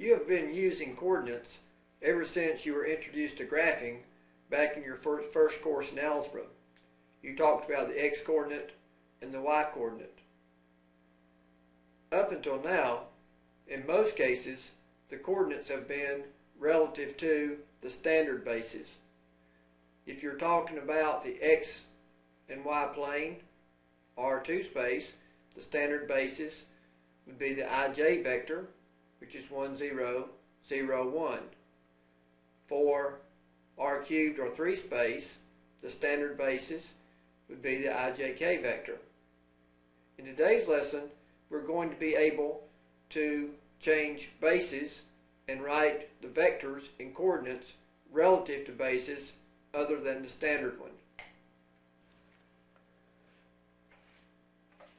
You have been using coordinates ever since you were introduced to graphing back in your first course in algebra. You talked about the x-coordinate and the y-coordinate. Up until now, in most cases, the coordinates have been relative to the standard basis. If you're talking about the x and y plane, R2 space, the standard basis would be the ij vector, which is 1, 0, 0, 1. For R cubed or 3 space, the standard basis would be the ijk vector. In today's lesson, we're going to be able to change bases and write the vectors in coordinates relative to bases other than the standard one.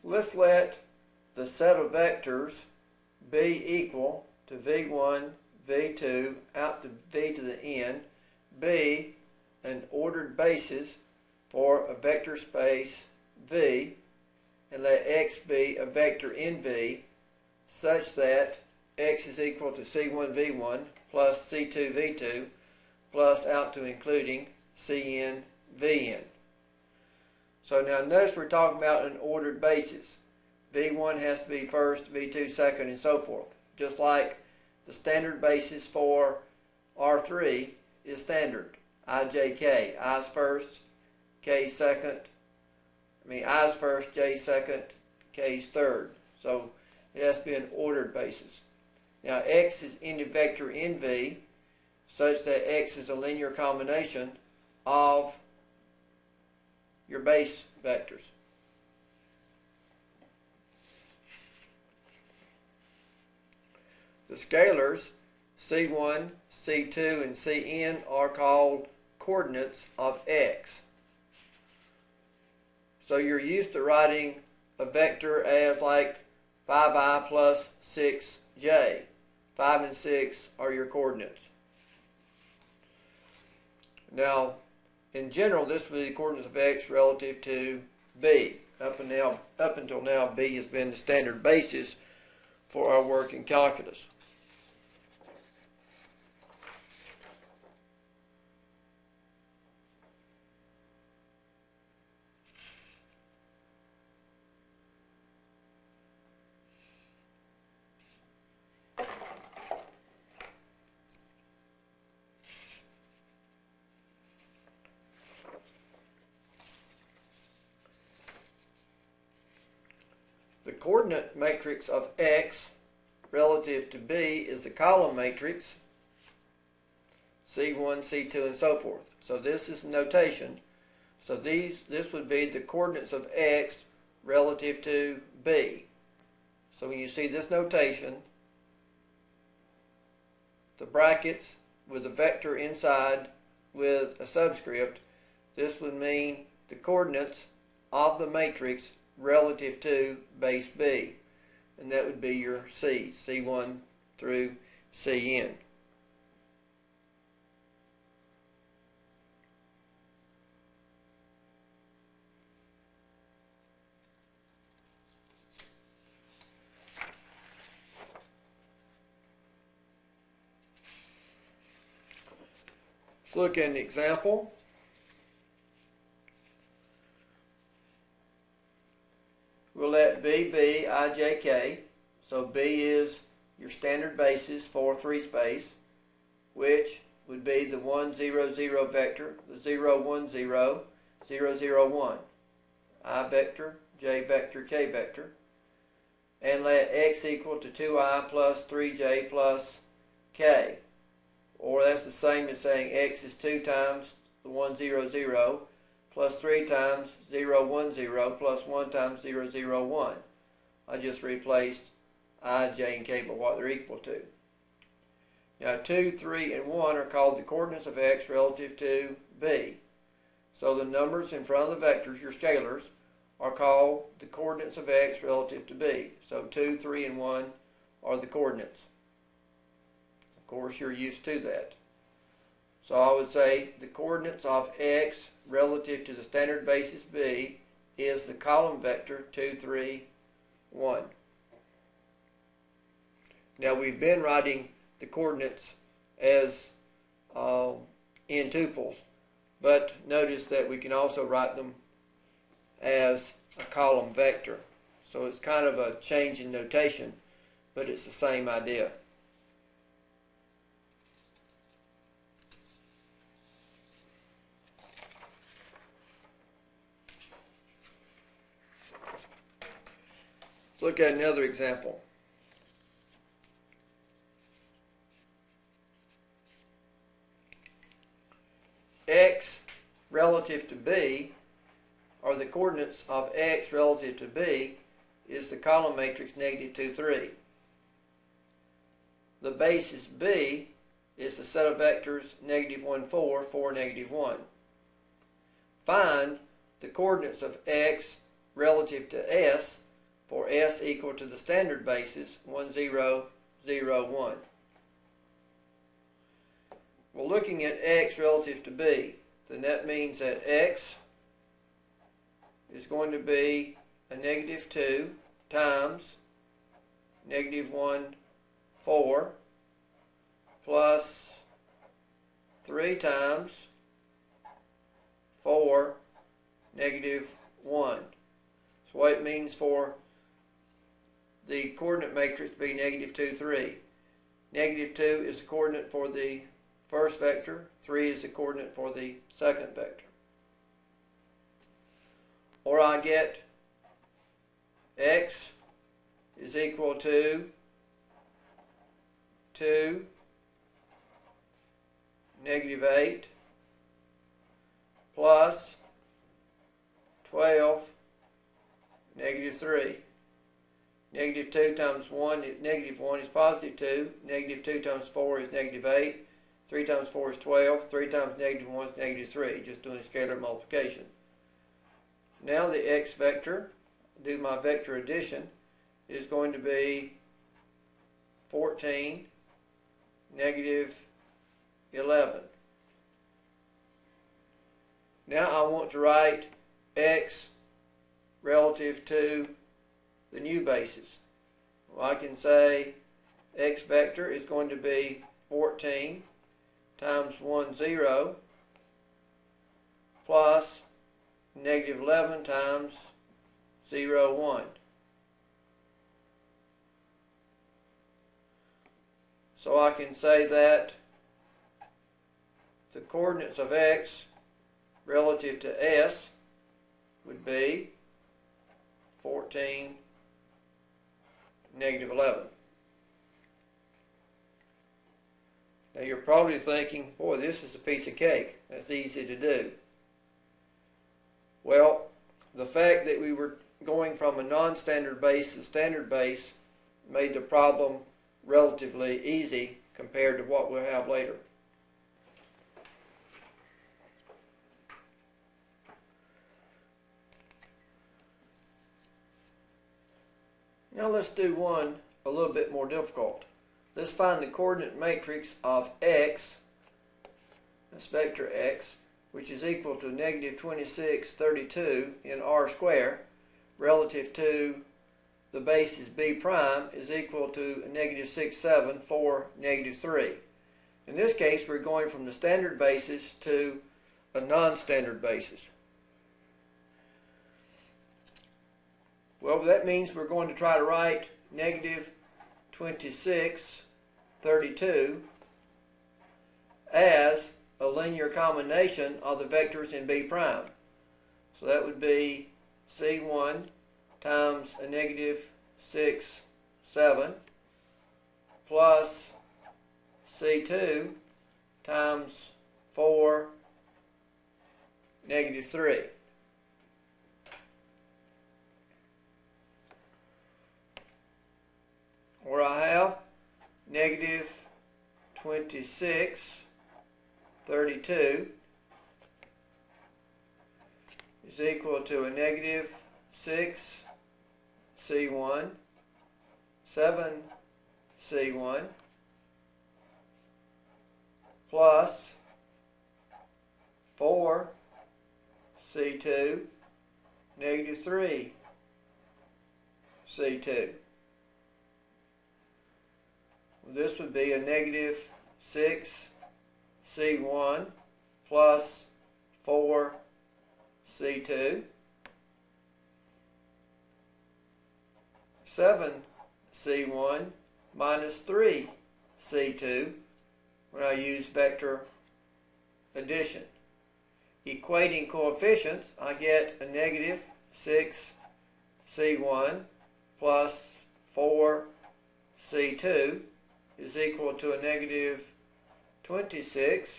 Let's let the set of vectors be equal to v1, v2, out to v to the n, be an ordered basis for a vector space v, and let x be a vector in v, such that x is equal to c1 v1 plus c2 v2 plus out to including cn vn. So now notice we're talking about an ordered basis. v1 has to be first, v2 second, and so forth. Just like the standard basis for R3 is standard. ijk, i's first, k's second, i's first, j's second, k's third. So it has to be an ordered basis. Now x is any vector in v such that x is a linear combination of your base vectors. The scalars c1, c2, and cn are called coordinates of x. So you're used to writing a vector as like 5i plus 6j. 5 and 6 are your coordinates. Now, in general, this would be the coordinates of x relative to b. Up until now, b has been the standard basis for our work in calculus. The coordinate matrix of x relative to b is the column matrix, c1, c2, and so forth. So this is notation. So this would be the coordinates of x relative to b. So when you see this notation, the brackets with a vector inside with a subscript, this would mean the coordinates of the matrix relative to base b, and that would be your C's, C1 through Cn. Let's look at an example. We'll let b be ijk, so b is your standard basis for 3 space, which would be the 1, 0, 0 vector, the 0, 1, 0, 0, 0, 1, I vector, j vector, k vector, and let x equal to 2i plus 3j plus k, or that's the same as saying x is 2 times the 1, 0, 0, plus 3 times 0, 1, 0, plus 1 times 0, 0, 1. I just replaced I, j, and k by what they're equal to. Now 2, 3, and 1 are called the coordinates of x relative to b. So the numbers in front of the vectors, your scalars, are called the coordinates of x relative to b. So 2, 3, and 1 are the coordinates. Of course, you're used to that. So I would say the coordinates of x relative to the standard basis b is the column vector 2, 3, 1. Now we've been writing the coordinates as in tuples. But notice that we can also write them as a column vector. So it's kind of a change in notation, but it's the same idea. Let's look at another example. X relative to B, or the coordinates of X relative to B, is the column matrix -2, 3. The basis B is the set of vectors -1, 4, 4, -1. Find the coordinates of X relative to S for S equal to the standard basis 1, 0, 0, 1. We're looking at X relative to B. Then that means that X is going to be a -2 times -1, 4 plus 3 times 4, -1. So what it means for the coordinate matrix to be -2, 3. -2 is the coordinate for the first vector, 3 is the coordinate for the second vector. Or I get X is equal to 2, -8 plus 12, -3. -2 times 1, -1 is +2. -2 times 4 is -8. 3 times 4 is 12. 3 times -1 is -3. Just doing scalar multiplication. Now the X vector, do my vector addition, is going to be 14, -11. Now I want to write X relative to the new basis. Well, I can say X vector is going to be 14 times 1, 0 plus -11 times 0, 1. So I can say that the coordinates of X relative to S would be 14, -11. Now you're probably thinking, boy, this is a piece of cake. That's easy to do. Well, the fact that we were going from a non-standard base to standard base made the problem relatively easy compared to what we'll have later. Now let's do one a little bit more difficult. Let's find the coordinate matrix of X, that's vector X, which is equal to -26, 32 in R square, relative to the basis B prime is equal to -6, 7, 4, -3. In this case, we're going from the standard basis to a non-standard basis. Well, that means we're going to try to write -26, 32 as a linear combination of the vectors in B prime. So that would be C1 times a -6, 7 plus C2 times 4, -3. Where I have -26, 32 is equal to a -6 C1, 7 C1 plus 4 C2, -3 C2. this would be a negative 6c1 plus 4c2. 7c1 minus 3c2 when I use vector addition. Equating coefficients, I get a negative 6c1 plus 4c2 is equal to a negative 26.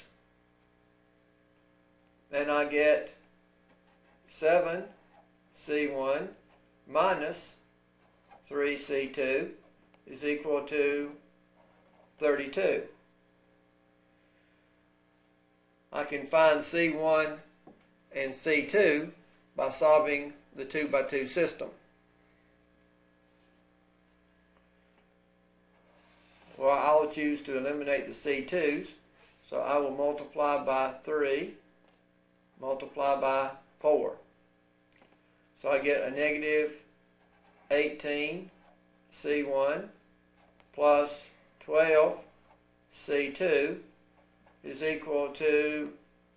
Then I get 7c1 minus 3c2 is equal to 32. I can find C1 and C2 by solving the 2 by 2 system. Well, I'll choose to eliminate the C2s, so I will multiply by 3, multiply by 4. So I get a negative 18 C1 plus 12 C2 is equal to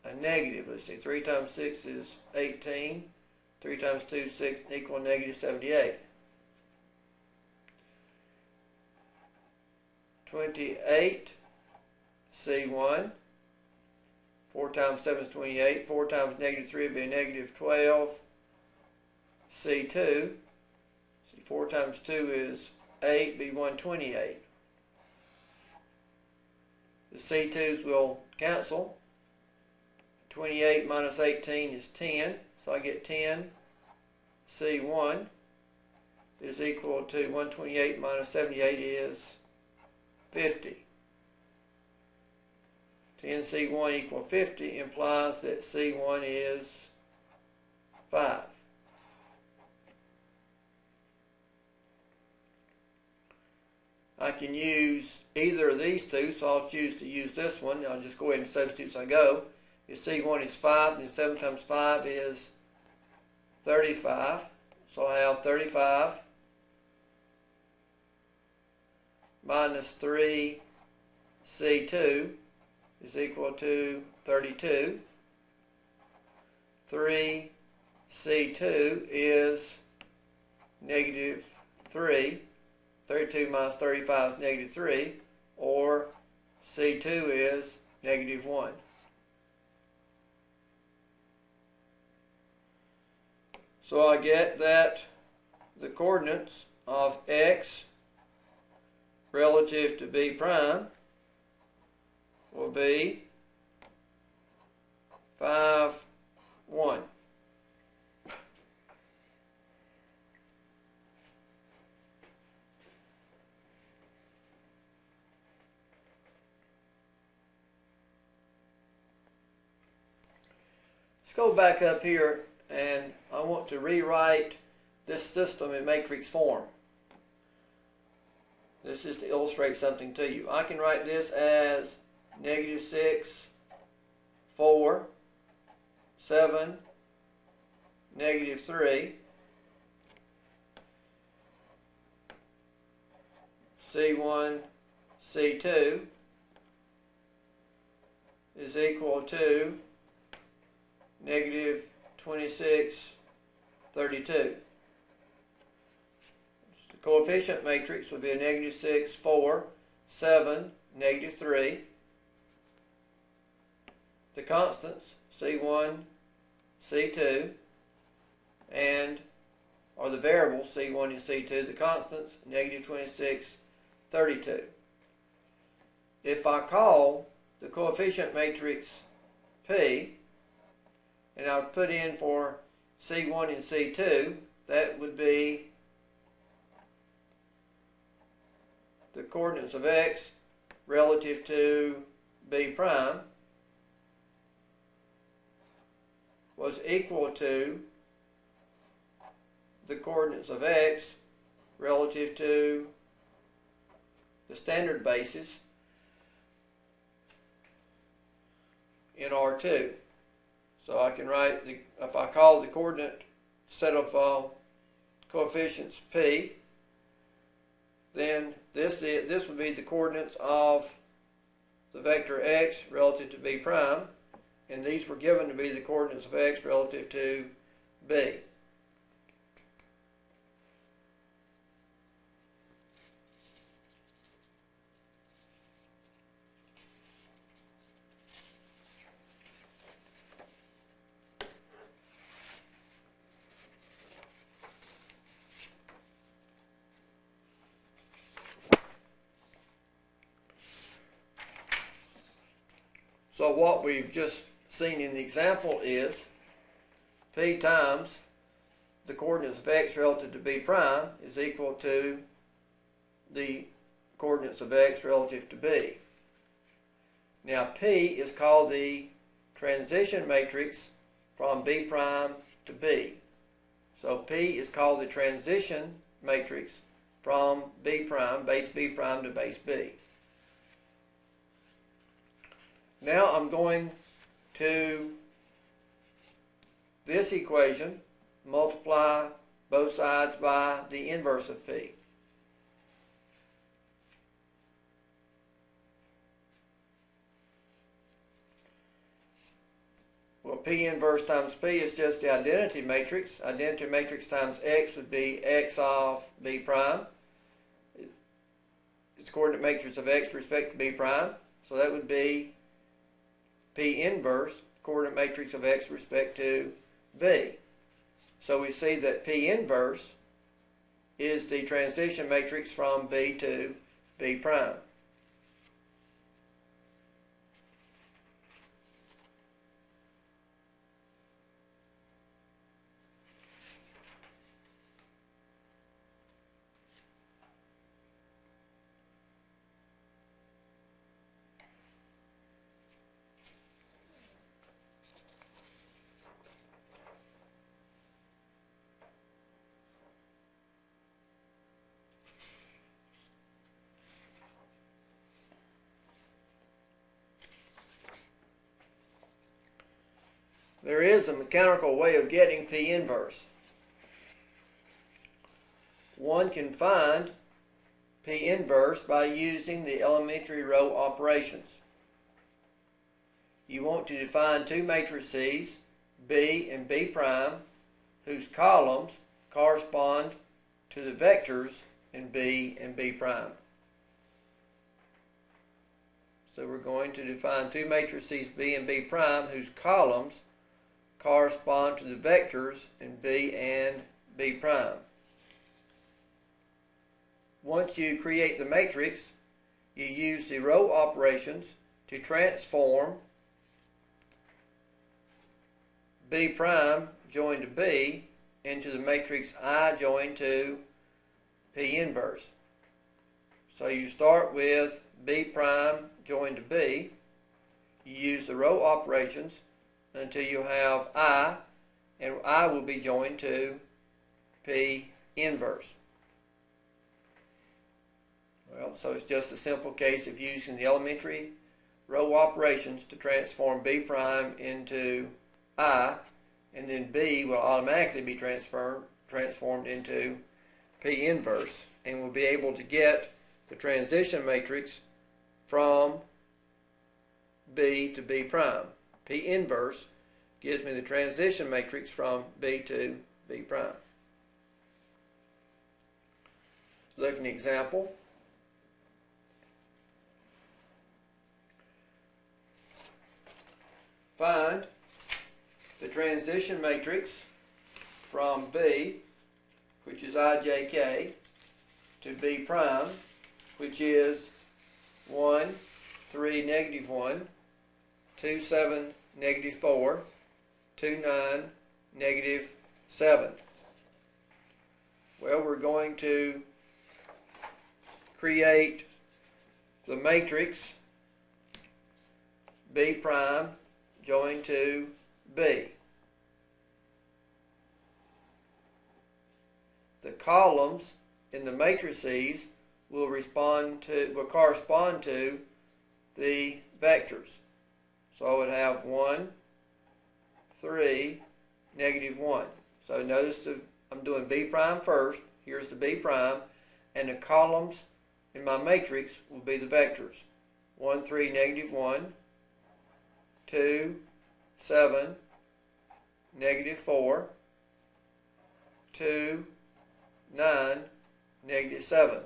a negative, let's see, 3 times 6 is 18, 3 times 2 6 equal negative 78. 28 C1, 4 times 7 is 28, 4 times negative 3 would be a negative 12 C2. 4 times 2 is 8, be 128. The C2s will cancel. 28 minus 18 is 10, so I get 10 C1 is equal to 128 minus 78 is 50. 10 C1 equal 50 implies that C1 is 5. I can use either of these two, so I'll choose to use this one. I'll just go ahead and substitute as I go. If C1 is 5, then 7 times 5 is 35. So I have 35 minus 3 C2 is equal to 32. 3 C2 is negative 3. 32 minus 35 is negative 3, or C2 is negative 1. So I get that the coordinates of x relative to b prime will be 5, 1. Go back up here, and I want to rewrite this system in matrix form. This is to illustrate something to you. I can write this as negative 6, 4, 7, negative 3, C1, C2 is equal to negative 26, 32. The coefficient matrix would be a negative 6, 4, 7, negative 3. The constants, C1, C2, or the variables, C1 and C2, the constants, negative 26, 32. If I call the coefficient matrix P, and I would put in for C1 and C2, that would be the coordinates of x relative to b prime was equal to the coordinates of x relative to the standard basis in R2. So I can write, if I call the coordinate set of coefficients P, then this would be the coordinates of the vector x relative to b prime, and these were given to be the coordinates of x relative to b. So what we've just seen in the example is p times the coordinates of x relative to b prime is equal to the coordinates of x relative to b. Now p is called the transition matrix from b prime to b. So p is called the transition matrix from b prime, base b prime to base b. Now I'm going to this equation multiply both sides by the inverse of p. Well, p inverse times p is just the identity matrix. Identity matrix times x would be x of b prime. It's coordinate matrix of x with respect to b prime. So that would be p inverse, coordinate matrix of x with respect to b. So we see that p inverse is the transition matrix from b to b prime. There is a mechanical way of getting p inverse. One can find p inverse by using the elementary row operations. You want to define two matrices, b and b prime, whose columns correspond to the vectors in b and b prime. So we're going to define two matrices b and b prime whose columns correspond to the vectors in b and b prime. Once you create the matrix, you use the row operations to transform b prime joined to b into the matrix I joined to p inverse. So you start with b prime joined to b. You use the row operations until you have I, and I will be joined to p inverse. Well, so it's just a simple case of using the elementary row operations to transform b prime into I, and then b will automatically be transformed into p inverse, and we'll be able to get the transition matrix from b to b prime. P inverse gives me the transition matrix from b to b prime. Look at an example. Find the transition matrix from b, which is ijk, to b prime, which is 1, 3, negative 1, 2, 7, negative 4, 2, 9, negative 7. Well, we're going to create the matrix b prime joined to b. The columns in the matrices will correspond to the vectors. So I would have 1, 3, negative 1. So notice I'm doing b prime first. Here's the b prime. and the columns in my matrix will be the vectors. 1, 3, negative 1, 2, 7, negative 4, 2, 9, negative 7.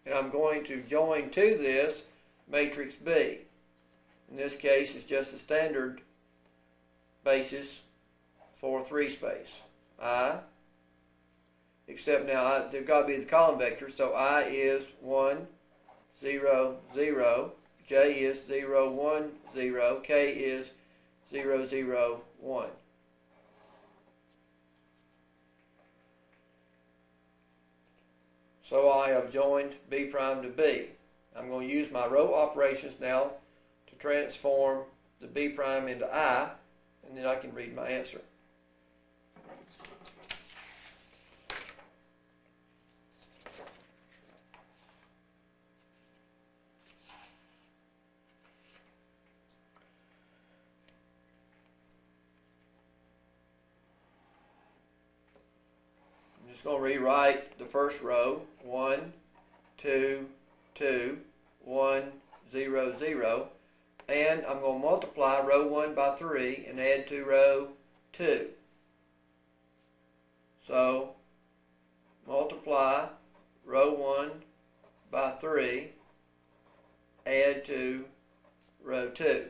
And I'm going to join to this matrix B. In this case, it's just a standard basis for 3 space. I, except now they've got to be the column vectors, so I is 1, 0, 0, J is 0, 1, 0, K is 0, 0, 1. So I have joined B prime to B. I'm going to use my row operations now to transform the B prime into I, and then I can read my answer. I'm just going to rewrite the first row. 1, 2, 2, 1, 0, 0. And I'm going to multiply row 1 by 3 and add to row 2. So, multiply row 1 by 3, add to row 2.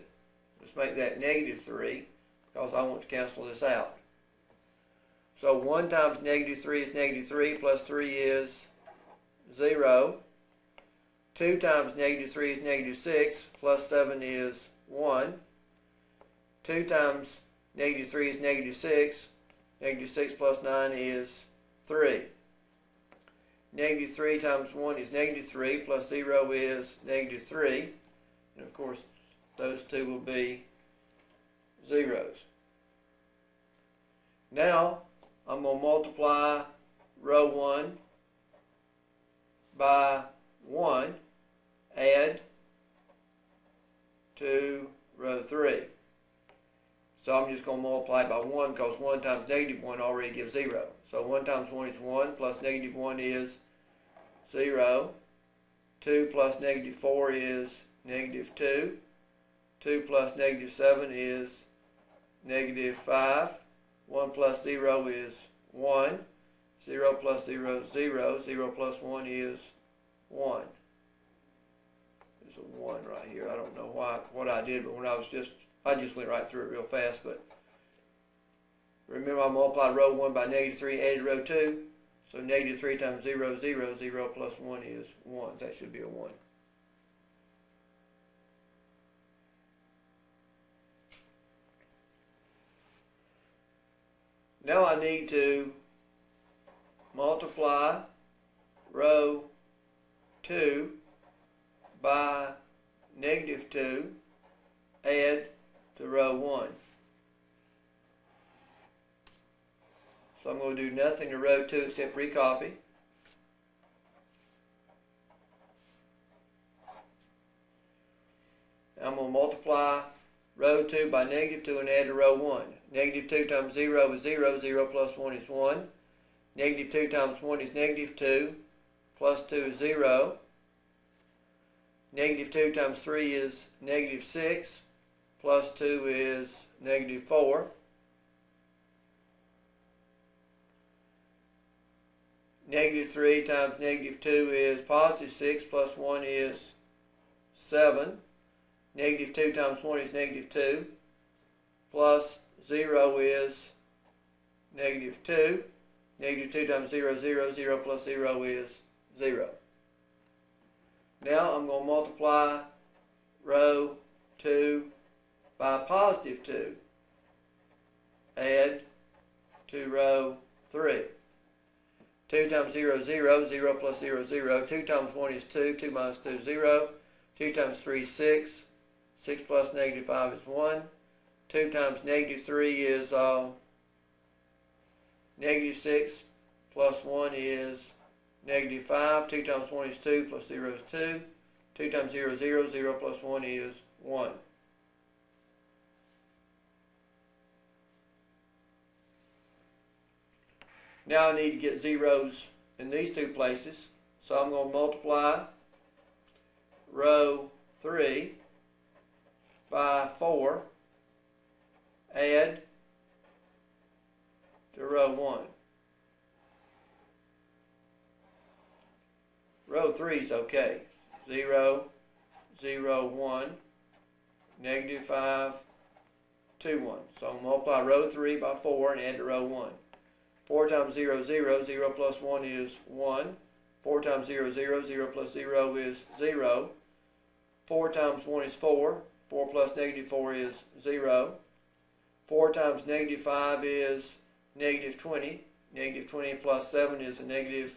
Let's make that negative 3 because I want to cancel this out. So 1 times negative 3 is negative 3, plus 3 is 0. 2 times negative 3 is negative 6, plus 7 is 1. 2 times negative 3 is negative 6. Negative 6 plus 9 is 3. Negative 3 times 1 is negative 3, plus 0 is negative 3. And of course, those two will be zeros. Now, I'm going to multiply row 1 by 1, add to row 3. So I'm just going to multiply by 1 because 1 times negative 1 already gives 0. So 1 times 1 is 1, plus negative 1 is 0. 2 plus negative 4 is negative 2. 2 plus negative 7 is negative 5. 1 plus 0 is 1. 0 plus 0 is 0. 0 plus 1 is 1. There's a 1 right here. I don't know what I did, but when I just went right through it real fast. But remember, I multiplied row 1 by negative 3, added row 2. So negative 3 times 0 is 0. 0 plus 1 is 1. That should be a 1. Now I need to multiply row 2 by negative 2, add to row 1. So I'm going to do nothing to row 2 except recopy. I'm going to multiply row 2 by negative 2 and add to row 1. Negative 2 times 0 is 0. 0 plus 1 is 1. Negative 2 times 1 is negative 2. Plus 2 is 0. Negative 2 times 3 is negative 6. Plus 2 is negative 4. Negative 3 times negative 2 is positive 6. Plus 1 is 7. Negative 2 times 1 is negative 2. Plus 0 is negative 2. Negative 2 times 0 is 0. 0 plus 0 is 0. Now I'm going to multiply row 2 by positive 2. Add to row 3. 2 times 0 is 0. 0 plus 0 is 0. 2 times 1 is 2. 2 minus 2 is 0. 2 times 3 is 6. 6 plus negative 5 is 1. 2 times negative 3 is negative 6. Plus 1 is negative 5. 2 times 1 is 2. Plus 0 is 2. 2 times 0 is 0. 0 plus 1 is 1. Now I need to get zeros in these two places. So I'm going to multiply row 3 by 4, add to row 1. Row 3 is okay. 0, 0, 1, negative 5, 2, 1. So I'm going to multiply row 3 by 4 and add to row 1. 4 times 0, 0. 0 plus 1 is 1. 4 times 0, 0. 0 plus 0 is 0. 4 times 1 is 4. 4 plus negative 4 is 0. 4 times negative 5 is negative 20. Negative 20 plus 7 is a negative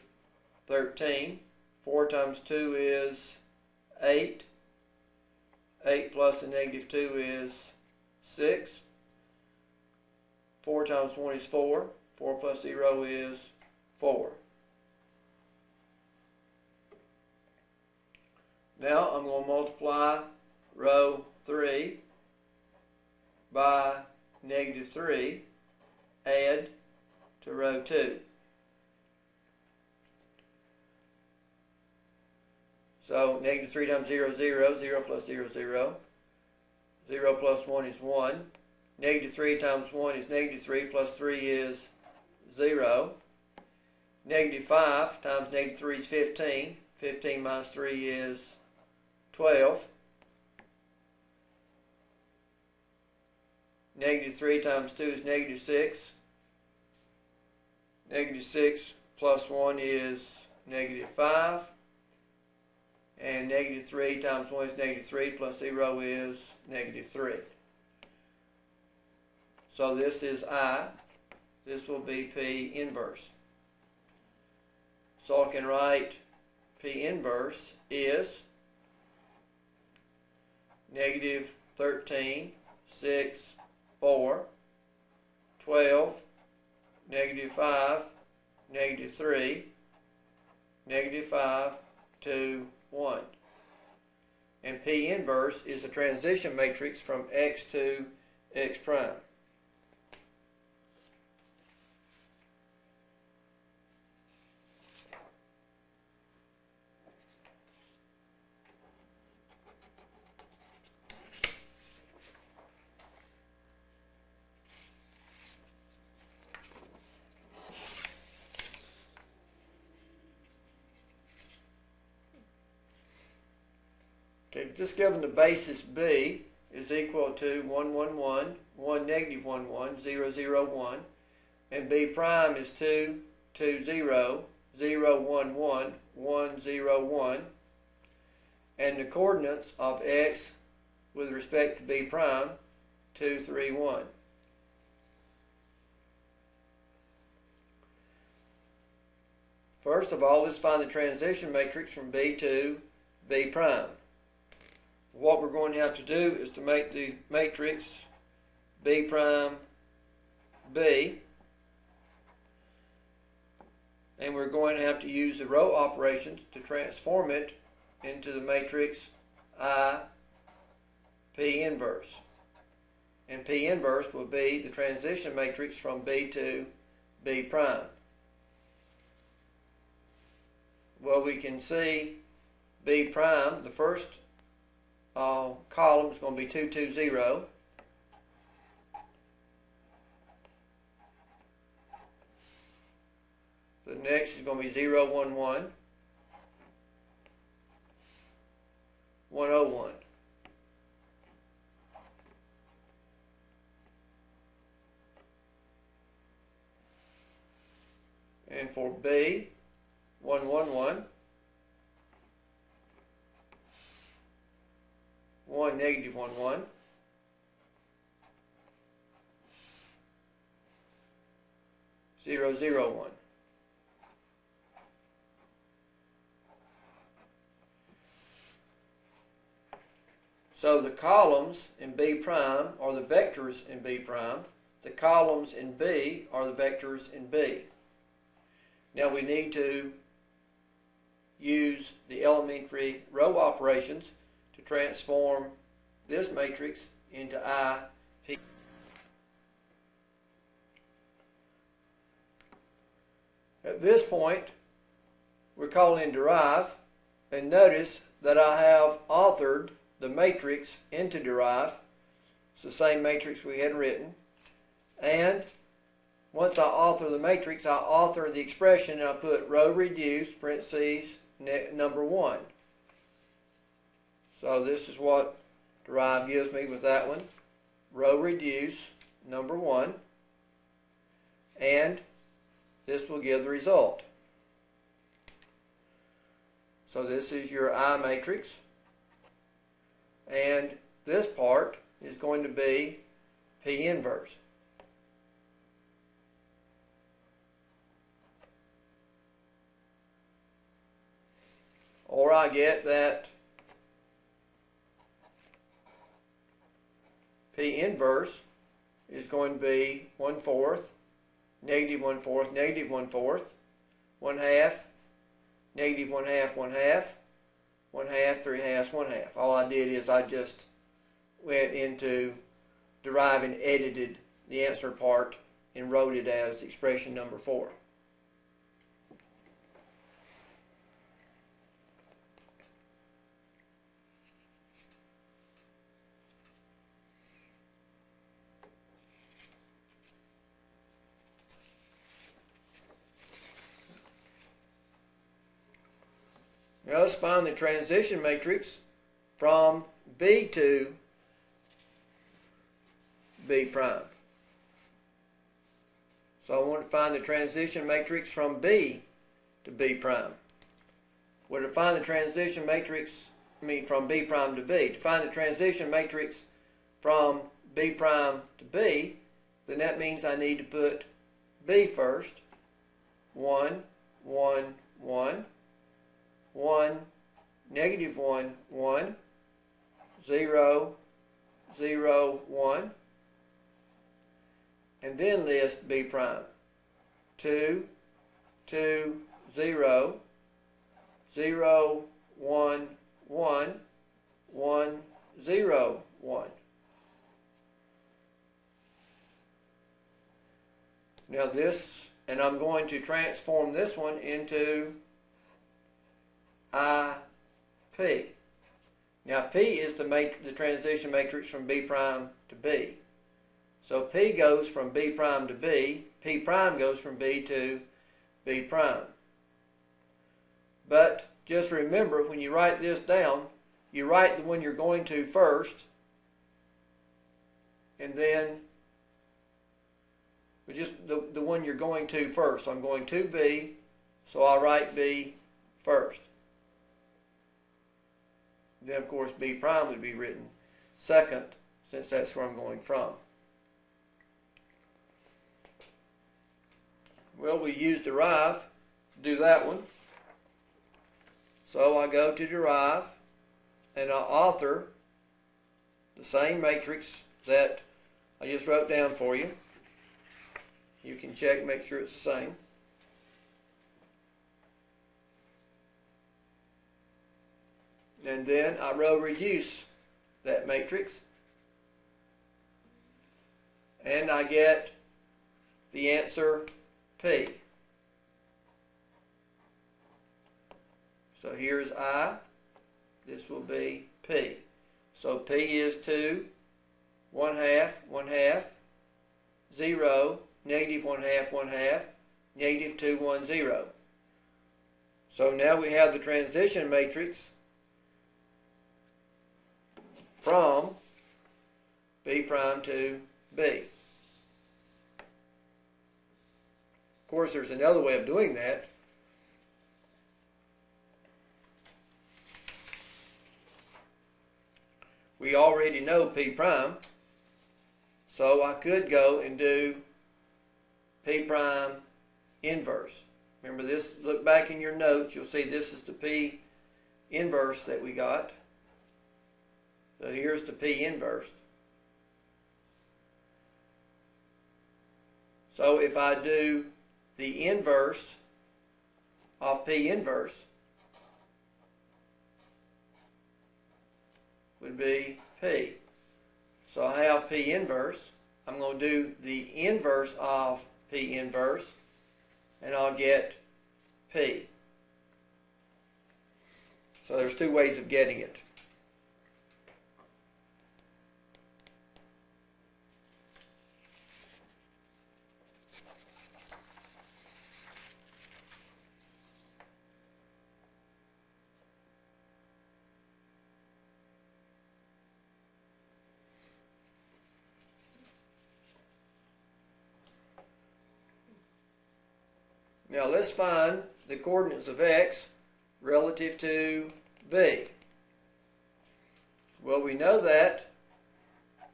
13. 4 times 2 is 8. 8 plus a negative 2 is 6. 4 times 1 is 4. 4 plus 0 is 4. Now I'm going to multiply row 3 by negative 3, add to row 2. So negative 3 times 0, 0. 0 plus 0, 0. 0 plus 1 is 1. Negative 3 times 1 is negative 3, plus 3 is 0. Negative 5 times negative 3 is 15. 15 minus 3 is 12. Negative 3 times 2 is negative 6. Negative 6 plus 1 is negative 5. And negative 3 times 1 is negative 3, plus 0 is negative 3. So this is I. This will be P inverse. So I can write P inverse is negative 13, 6, 4, 12, negative 5, negative 3, negative 5, 2, 1. And P inverse is a transition matrix from X to X prime. Okay, just given the basis B is equal to 1, 1, 1, 1, negative 1, 1, 0, 0, 1, and B prime is 2, 2, 0, 0, 1, 1, 1, 0, 1, and the coordinates of X with respect to B prime, 2, 3, 1. First of all, let's find the transition matrix from B to B prime. What we're going to have to do is to make the matrix B prime B, and we're going to have to use the row operations to transform it into the matrix I P inverse. And P inverse will be the transition matrix from B to B prime. Well, we can see B prime, the first column is going to be 2, 2, 0. The next is going to be 0, 1, 1, 1, 0, 1. And for B, 1, 1, 1. 1, negative 1, 1. 0, 0, 1. So the columns in B prime are the vectors in B prime. The columns in B are the vectors in B. Now we need to use the elementary row operations to transform this matrix into IP. At this point, we're calling derive, and notice that I have authored the matrix into derive. It's the same matrix we had written. And once I author the matrix, I author the expression and I put row reduce, parentheses, number 1. So this is what derive gives me with that one. Row reduce, number 1. And this will give the result. So this is your I matrix. And this part is going to be P inverse. Or I get that P inverse is going to be 1/4, negative 1/4, negative 1/4, 1/2, negative 1/2, 1/2, 1/2, 3/2, 1/2. All I did is I just went into derive and edited the answer part and wrote it as expression number 4. Now let's find the transition matrix from B to B prime. So I want to find the transition matrix from B to B prime. Well, to find the transition matrix, from B prime to B, to find the transition matrix from B prime to B, then that means I need to put B first. 1, 1, 1. 1, negative 1, 1, 0, 0, 1, and then list B prime. 2, 2, 0, 0, 1, 1, 1, 0, 1. Now this, and I'm going to transform this one into IP. Now P is the transition matrix from B prime to B. So P goes from B prime to B. P prime goes from B to B prime. But just remember, when you write this down, you write the one you're going to first, and then just the one you're going to first. So I'm going to B, so I'll write B first. Then, of course, B prime would be written second, since that's where I'm going from. Well, we use derive to do that one. So I go to derive, and I author the same matrix that I just wrote down for you. You can check, make sure it's the same. And then I row reduce that matrix, and I get the answer P. So here's I, this will be P. So P is 2, 1/2, 1/2, 0, negative 1/2, 1/2, negative 2, 1, 0. So now we have the transition matrix from B prime to B. Of course, there's another way of doing that. We already know P prime, so I could go and do P prime inverse. Remember this, look back in your notes, you'll see this is the P inverse that we got. So here's the P inverse. So if I do the inverse of P inverse, would be P. So I have P inverse. I'm going to do the inverse of P inverse, and I'll get P. So there's two ways of getting it. Now let's find the coordinates of x relative to b. Well, we know that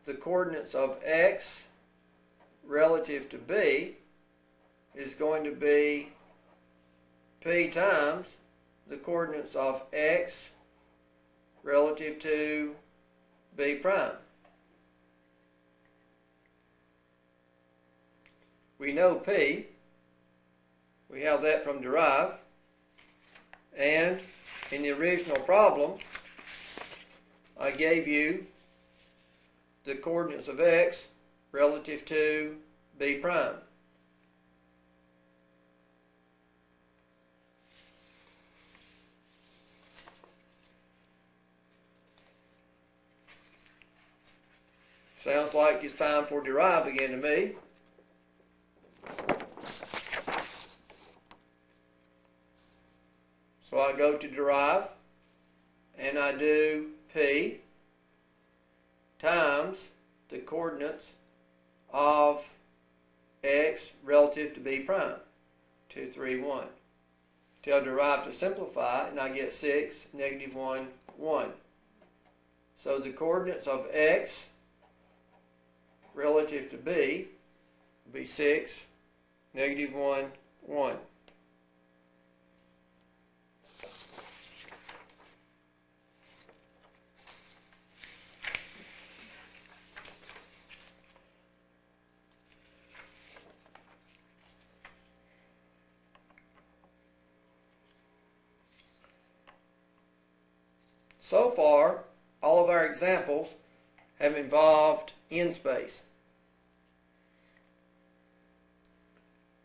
the coordinates of x relative to b is going to be p times the coordinates of x relative to b prime. We know p. We have that from derive, and in the original problem I gave you the coordinates of x relative to b prime. Sounds like it's time for derive again to me. So I go to derive, and I do p times the coordinates of x relative to b prime, 2, 3, 1. Tell derive to simplify, and I get 6, negative 1, 1. So the coordinates of x relative to b will be 6, negative 1, 1. So far, all of our examples have involved in space.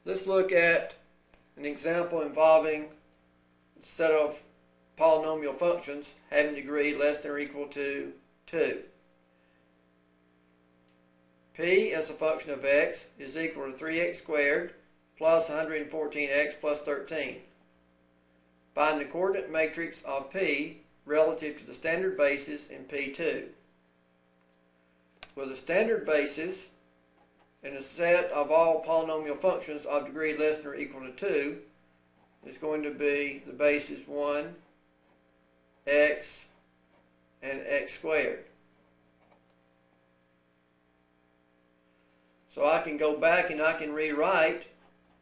Let's look at an example involving a set of polynomial functions having degree less than or equal to 2. P as a function of x is equal to 3x squared plus 114x plus 13. Find the coordinate matrix of P relative to the standard basis in P2. Well, the standard basis in a set of all polynomial functions of degree less than or equal to 2 is going to be the basis 1, x, and x squared. So I can go back and I can rewrite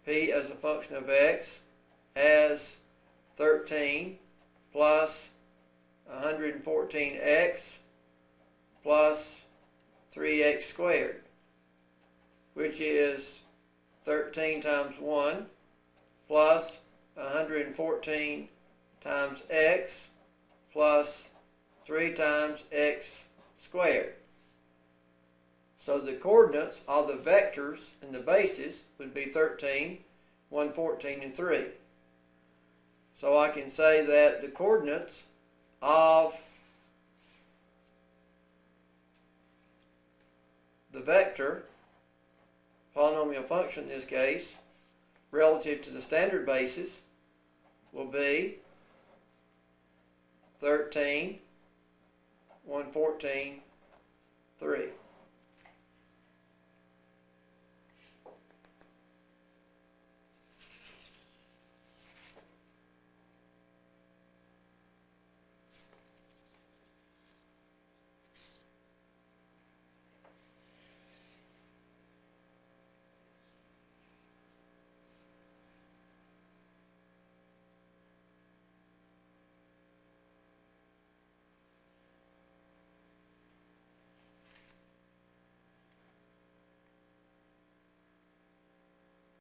P as a function of x as 13 plus 114x plus 3x squared, which is 13 times 1 plus 114 times x plus 3 times x squared. So the coordinates of the vectors in the basis would be 13, 114, and 3. So I can say that the coordinates of the vector, polynomial function in this case, relative to the standard basis will be 13, 114, 3.